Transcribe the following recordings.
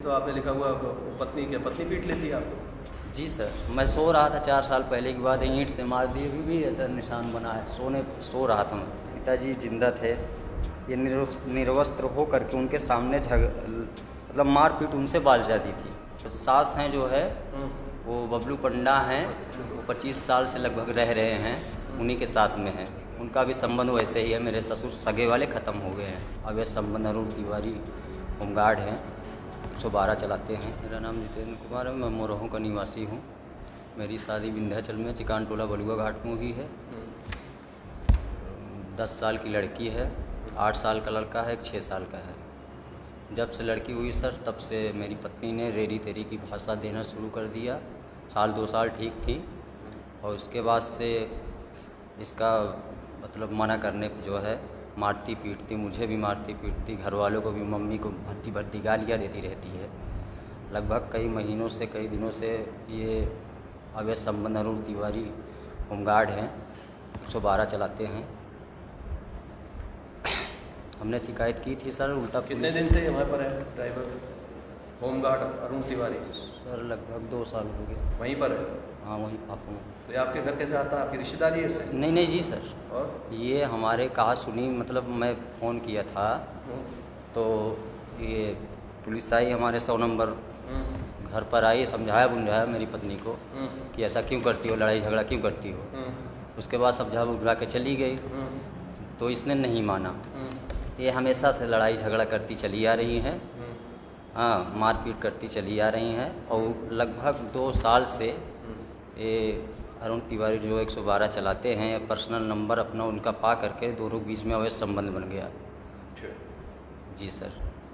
तो आपने लिखा हुआ पत्नी पीट लेती है आपको? जी सर, मैं सो रहा था 4 साल पहले की बात है, ईंट से मार दी, अभी भी इधर निशान बना है। सो रहा था मैं, पिताजी जिंदा थे। ये निर्वस्त्र हो करके उनके सामने मतलब मारपीट उनसे बाल जाती थी। सास हैं जो है वो बबलू पंडा हैं, वो 25 साल से लगभग रह रहे हैं, उन्हीं के साथ में हैं। उनका भी संबंध वैसे ही है, मेरे ससुर सगे वाले ख़त्म हो गए हैं। अब ये संबंध अरुण तिवारी होमगार्ड हैं, 112 चलाते हैं। मेरा नाम जितेंद्र कुमार है, मैं मोरहों का निवासी हूँ। मेरी शादी विंध्याचल में चिकान टोला बलुआ घाट में हुई है। 10 साल की लड़की है, 8 साल का लड़का है, 6 साल का है। जब से लड़की हुई सर, तब से मेरी पत्नी ने रेरी तेरी की भाषा देना शुरू कर दिया। साल 2 साल ठीक थी और उसके बाद से इसका मतलब मना करने पर जो है मारती पीटती, मुझे भी मारती पीटती, घर वालों को भी, मम्मी को भद्दी भद्दी गालियाँ देती रहती है। लगभग कई महीनों से, कई दिनों से ये अवैध संबंध अरुण तिवारी होमगार्ड हैं, 112 चलाते हैं। हमने शिकायत की थी सर, उल्टा कितने दिन से हमारे पर है driver home guard Arun Tiwari? Sir लगभग 2 साल हो गए। वहीं पर है? हाँ वहीं पापा में। तो ये आपके घर कैसे आता है? आपकी रिश्तेदारी है इससे? नहीं जी सर, और ये हमारे कहा सुनी, मतलब मैं फ़ोन किया था तो ये पुलिस आई, हमारे 100 नंबर घर पर आई, समझाया बुझाया मेरी पत्नी को कि ऐसा क्यों करती हो, लड़ाई झगड़ा क्यों करती हो। उसके बाद समझा बुझा के चली गई, तो इसने नहीं माना। ये हमेशा से लड़ाई झगड़ा करती चली आ रही हैं, हाँ मारपीट करती चली आ रही हैं। और लगभग 2 साल से ये अरुण तिवारी जो 112 चलाते हैं, पर्सनल नंबर अपना उनका पा करके दोनों बीच में अवैध संबंध बन गया। जी सर।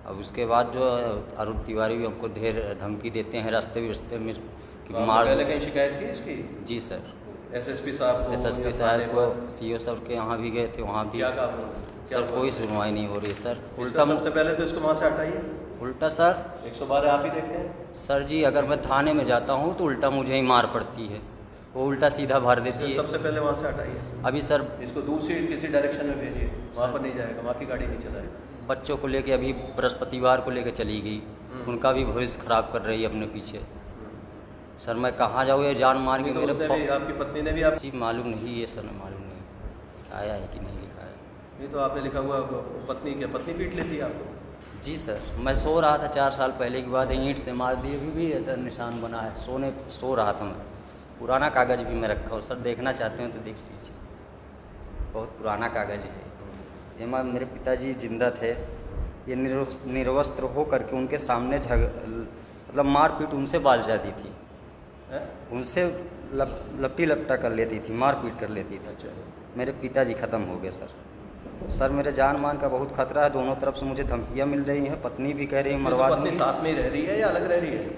अब उसके बाद जो अरुण तिवारी भी हमको ढेर धमकी देते हैं रास्ते में कि मार। पहले कहीं शिकायत की इसकी? जी सर, एसएसपी साहब को, सीओ सर के यहाँ भी गए थे, वहाँ भी क्या कहा उन्होंने? सर कोई सुनवाई नहीं हो रही सर। उल्टा सबसे पहले तो इसको वहाँ से हटाइए। उल्टा सर 112 आप ही देखते हैं सर जी, अगर मैं थाने में जाता हूँ तो उल्टा मुझे ही मार पड़ती है, वो उल्टा सीधा भर देती है। सबसे पहले वहाँ से हटाइए अभी सर इसको दूसरी किसी डायरेक्शन में भेजिए, वहाँ पर नहीं जाएगा, वहाँ की गाड़ी नहीं चलाएगा। बच्चों को लेके अभी बृहस्पतिवार को लेके चली गई, उनका भी भविष्य खराब कर रही है अपने पीछे। सर मैं कहाँ जाऊँ, ये जान मार के तो मेरे आपकी पत्नी ने भी आप जी मालूम नहीं, ये सर मालूम नहीं आया है कि नहीं लिखा है। नहीं तो आपने लिखा हुआ पत्नी पीट लेती है आपको? जी सर, मैं सो रहा था 4 साल पहले की बात है, ईंट से मार दी, अभी भी इधर निशान बना है। सो रहा था मैं, पुराना कागज़ भी मैं रखा हूँ सर, देखना चाहते हैं तो देख लीजिए, बहुत पुराना कागज़ है। ये मेरे पिताजी जिंदा थे। ये निर्वस्त्र हो करके उनके सामने मतलब मारपीट उनसे बाल जाती थी, उनसे लपटी लपटा कर लेती थी, मारपीट कर लेती थी। अच्छा। मेरे पिताजी ख़त्म हो गए सर। मेरे जान मान का बहुत खतरा है, दोनों तरफ से मुझे धमकियाँ मिल रही हैं। पत्नी भी कह रही है मरवा दूँगी। पत्नी साथ में ही रह रही है या अलग रह रही है?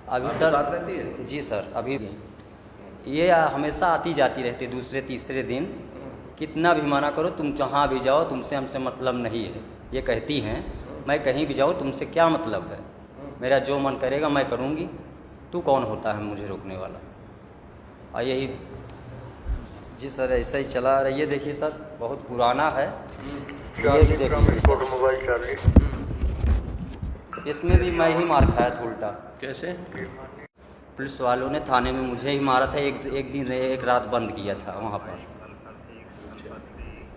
अभी सर साथ रहती है? जी सर, अभी ये हमेशा आती जाती रहती है, दूसरे तीसरे दिन। कितना भी मना करो, तुम जहाँ भी जाओ, तुमसे हमसे मतलब नहीं है, ये कहती हैं। मैं कहीं भी जाऊँ, तुमसे क्या मतलब है, मेरा जो मन करेगा मैं करूँगी, तू कौन होता है मुझे रोकने वाला। और यही जी सर, ऐसा ही चला रहा है। ये देखिए सर, बहुत पुराना है, ये भी देखिए, इसमें भी मैं ही मार खाया था उल्टा। कैसे? पुलिस वालों ने थाने में मुझे ही मारा था। एक दिन एक रात बंद किया था वहाँ पर,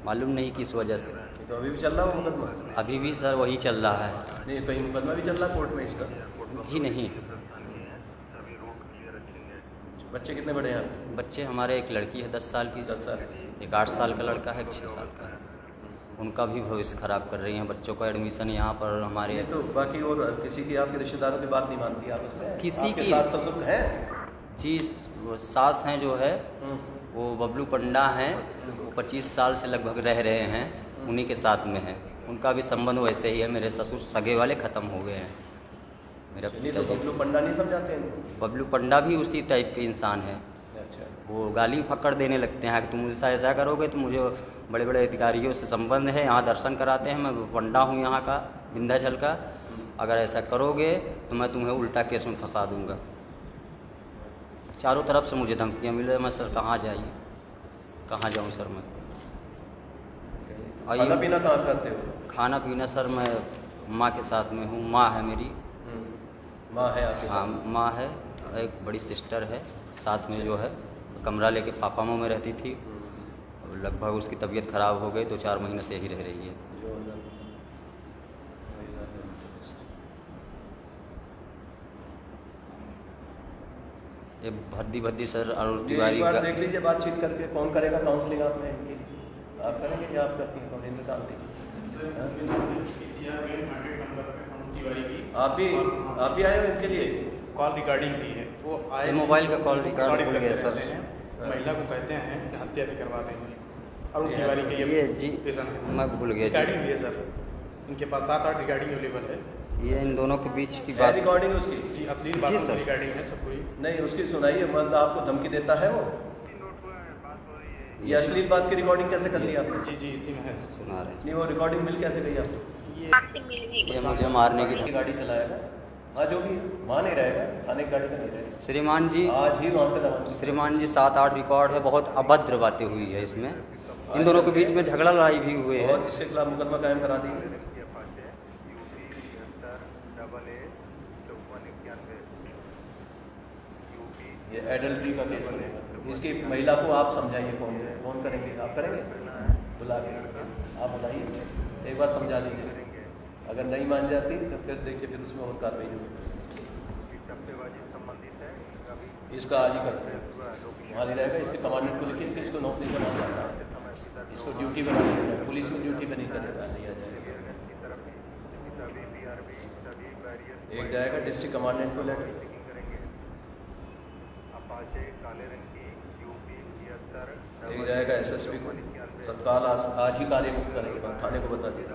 मालूम नहीं किस वजह से। तो अभी भी चल रहा है वो मुकदमा? अभी भी सर वही चल रहा है। नहीं, कहीं मुकदमा भी चल रहा है कोर्ट में इसका? जी नहीं। बच्चे कितने बड़े हैं? बच्चे हमारे, एक लड़की है 10 साल की, 10 साल, एक 8 साल का लड़का है, एक 6 साल का है। उनका भी भविष्य खराब कर रही हैं। बच्चों का एडमिशन यहाँ पर हमारे। ये तो बाकी और किसी की आपके रिश्तेदारों की बात नहीं मानती आप इसमें? किसी की? सास ससुर हैं? जी, सास हैं जो है वो बबलू पंडा हैं, वो 25 साल से लगभग रह रहे हैं, उन्हीं के साथ में हैं। उनका भी संबंध वैसे ही है, मेरे ससुर सगे वाले ख़त्म हो गए हैं। मेरा तो बबलू पंडा नहीं समझाते हैं? बबलू पंडा भी उसी टाइप के इंसान हैं। अच्छा। वो गाली फक्कड़ देने लगते हैं कि तुम ऐसा करोगे तो मुझे बड़े बड़े अधिकारियों से संबंध है, यहाँ दर्शन कराते हैं, मैं पंडा हूँ यहाँ का, विंध्याचल का, अगर ऐसा करोगे तो मैं तुम्हें उल्टा केस में फंसा दूँगा। चारों तरफ से मुझे धमकियाँ मिल रही हैं। मैं सर कहाँ जाइए, कहाँ जाऊँ सर मैं? खाना पीना कहाँ करते हो? खाना पीना सर मैं माँ के साथ में हूँ, माँ है मेरी, माँ है आपके हाँ साथ? माँ है, एक बड़ी सिस्टर है साथ में जो है, कमरा लेके फाफामो में रहती थी। लगभग उसकी तबीयत ख़राब हो गई, 2-4 महीने से यही रह रही है। जो अंदर महिला है। ये भद्दी सर और ये तिवारी एक बार का देख लीजिए बातचीत करके, कौन करेगा काउंसलिंग आप में इनकी? आप करेंगे या आप करती हैं इंद्र कांति? आप भी आए हो इनके लिए? कॉल रिकॉर्डिंग की है वो आए, ये मोबाइल का कॉल रिकॉर्ड भूल करते गया सर। रहते हैं। महिला को कहते हैं हत्या भी करवा देंगे। अरुण तिवारी के ये जी पेशेंट है। मैं भूल गया जी। रिकॉर्डिंग भी है सर, इनके पास 7-8 रिकॉर्डिंग अवेलेबल है। ये इन दोनों के बीच की है बात। रिकॉर्डिंग उसकी? जी अश्लील जी बातों सर। की रिकॉर्डिंग है सब पूरी। नहीं उसकी सुनाइए, मतलब आपको धमकी देता है वो? ये अश्लील बात की रिकॉर्डिंग कैसे कर ली आपने? जी जी इसी में है। सुना रहे नहीं वो रिकॉर्डिंग मिल कैसे गई आपको? ये ये मुझे मारने की की गाड़ी चलाएगा, हाँ जो भी वहाँ नहीं रहेगा, थाने की गाड़ी में नहीं रहेगा, श्रीमान जी, आज ही वहाँ से रवाना। श्रीमान जी 7-8 रिकॉर्ड है, बहुत अभद्र बातें हुई है इसमें। इन दोनों के बीच में झगड़ा लड़ाई भी हुई है। और इसके खिलाफ मुकदमा कायम करा दी। ये एडल्ट्री का केस बनेगा। इसकी महिला को आप समझाइए, कौन करेंगे? आप करेंगे? बुला के आप बुलाइए, एक बार समझा दीजिए। अगर नहीं मान जाती तो फिर देखिए, फिर उसमें और कार्रवाई होगी। इसका आज ही करते हैं, वहाँ नहीं रहेगा। इसके कमांडेंट को लिखिए कि इसको नौकरी से वहाँ से हटा दें। इसको ड्यूटी पर नहीं रहेगा, पुलिस में ड्यूटी पर नहीं करेगा, लिया जाएगा। एक जाएगा डिस्ट्रिक्ट कमांडेंट को लेकर, एक जाएगा SSP को। तत्काल आज ही कार्य मुक्त करेंगे, थाने को बता दिया।